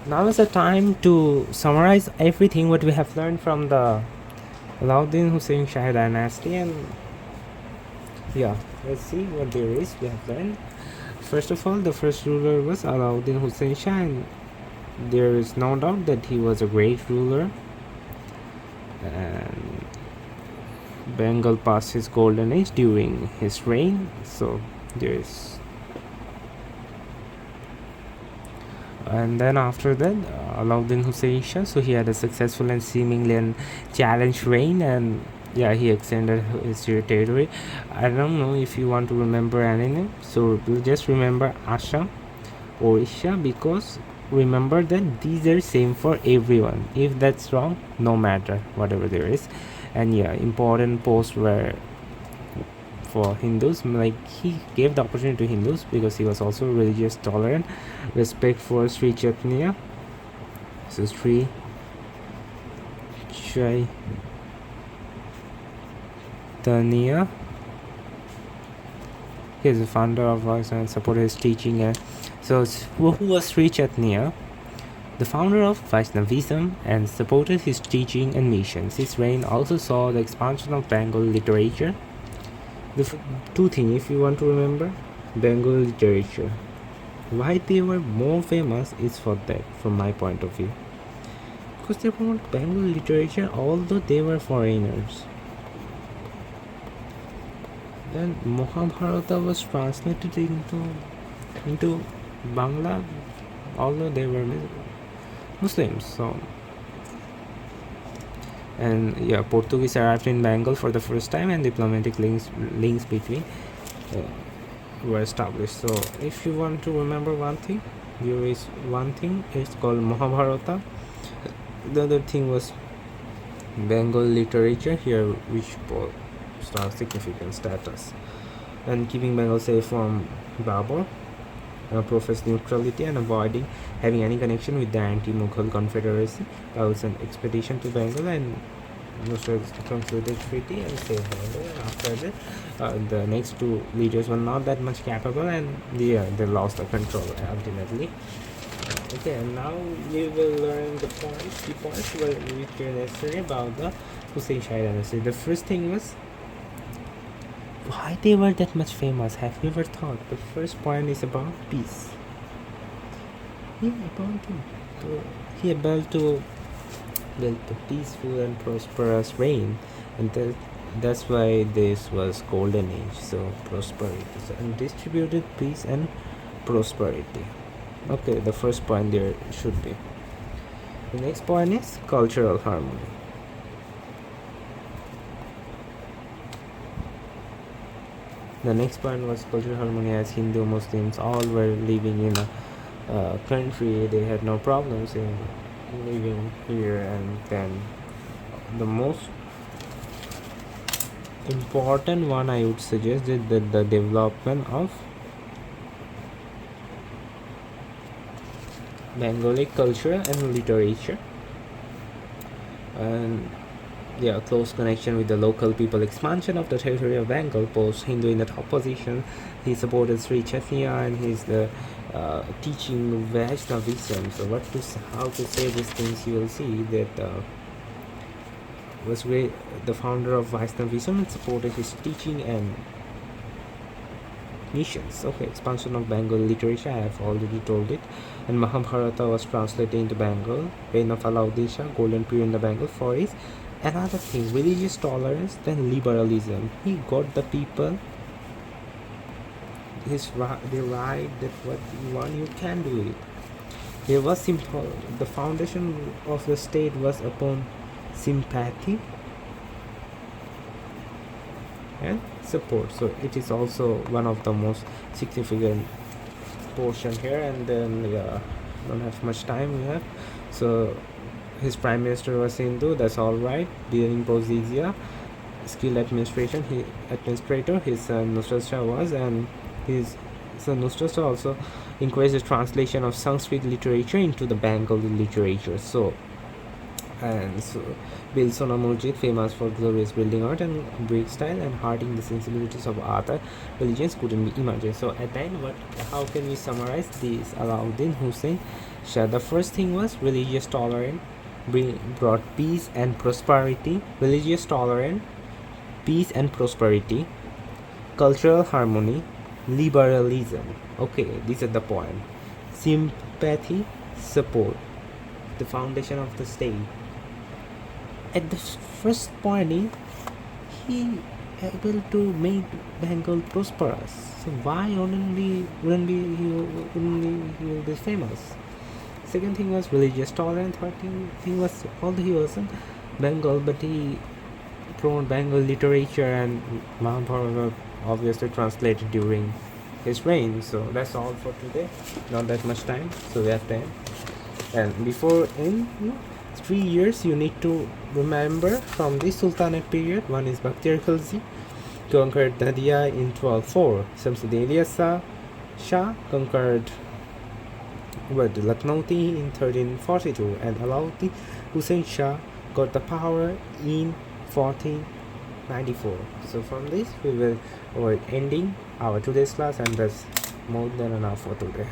Now is the time to summarize everything what we have learned from the Alauddin Hussein Shah dynasty, and yeah, let's see what there is we have learned. First of all, the first ruler was Alauddin Hussein Shah, and there is no doubt that he was a great ruler, and Bengal passed his golden age during his reign. So there is, and then after that, Alauddin Hussein Shah. So he had a successful and seemingly unchallenged reign, and yeah, he extended his territory. I don't know if you want to remember any name, so just remember Assam, Odisha, because remember that these are same for everyone. If that's wrong, no matter whatever there is. And yeah, important posts were for Hindus, like he gave the opportunity to Hindus because he was also religious tolerant, respect for Sri Chaitanya, so Sri Chaitanya. He is the founder of Voice and supported his teaching. And so who was Sri Chaitanya? The founder of Vaishnavism, and supported his teaching and missions. His reign also saw the expansion of Bengal literature. The two things, if you want to remember, Bengal literature. Why they were more famous is for that, from my point of view. Because they promote Bengal literature, although they were foreigners. Then Mahabharata was translated into Bangla, although they were Muslims. So, and yeah, Portuguese arrived in Bengal for the first time, and diplomatic links between were established. So, if you want to remember one thing, there is one thing. It's called Mahabharata. The other thing was Bengal literature here, which star significant status, and keeping Bengal safe from Babur, professed neutrality and avoiding having any connection with the anti-Mughal confederacy. That was an expedition to Bengal, and concluded treaty and saved Bengal. And after that, the next two leaders were not that much capable, and they lost the control ultimately. Okay, and now we will learn the points which are necessary about the Hussein Shah dynasty. The first thing was why they were that much famous. Have you ever thought? The first point is about peace. He able to build a peaceful and prosperous reign, and that's why this was golden age. So prosperity, so undistributed peace and prosperity. Okay, the first point there should be. The next point is cultural harmony. The next point was cultural harmony, as Hindu Muslims all were living in a country. They had no problems in living here. And then the most important one I would suggest is that the development of Bengali culture and literature, and yeah, close connection with the local people. Expansion of the territory of Bengal, post Hindu in the top position. He supported Sri Chaitanya and his teaching Vaishnavism. So how to say these things, you will see that was the founder of Vaishnavism and supported his teaching and missions. Okay, expansion of Bengal literature, I have already told it. And Mahabharata was translated into Bengal. Reign of Alauddin Shah, golden period in the Bengal for his. Another thing, religious tolerance, then liberalism. He got the people the right that what you want, you can do it. There was simple. The foundation of the state was upon sympathy and support. So it is also one of the most significant portion here. And then don't have much time we have. So his prime minister was Hindu, that's all right. Didn't impose jizya. Skilled administrator, his son Nusrat Shah was, and his son Nusrat Shah also encouraged the translation of Sanskrit literature into the Bengali literature. So And so built Sona Masjid, famous for glorious building art and brick style, and hardening the sensibilities of other religions couldn't be imagined. So at the end, how can we summarize this? Alauddin Hussein Shah. The first thing was religious tolerance, brought peace and prosperity. Religious tolerance, peace and prosperity, cultural harmony, liberalism. Okay, these are the point. Sympathy, support, the foundation of the state. At the first point, he able to make Bengal prosperous. So why wouldn't he will be famous? Second thing was religious tolerance. Third thing was, although he was in Bengal, but he promoted Bengal literature, and Mahabharata obviously translated during his reign. So that's all for today. Not that much time, so we have time. And before in 3 years, you need to remember from the Sultanate period. One is Bakhtiar Khilji, conquered Nadia in 1204. Shamsuddin Ilyas Shah conquered Lucknowti in 1342, and Alauddin Hussein Shah got the power in 1494. So from this, we will ending our today's class, and that's more than enough for today.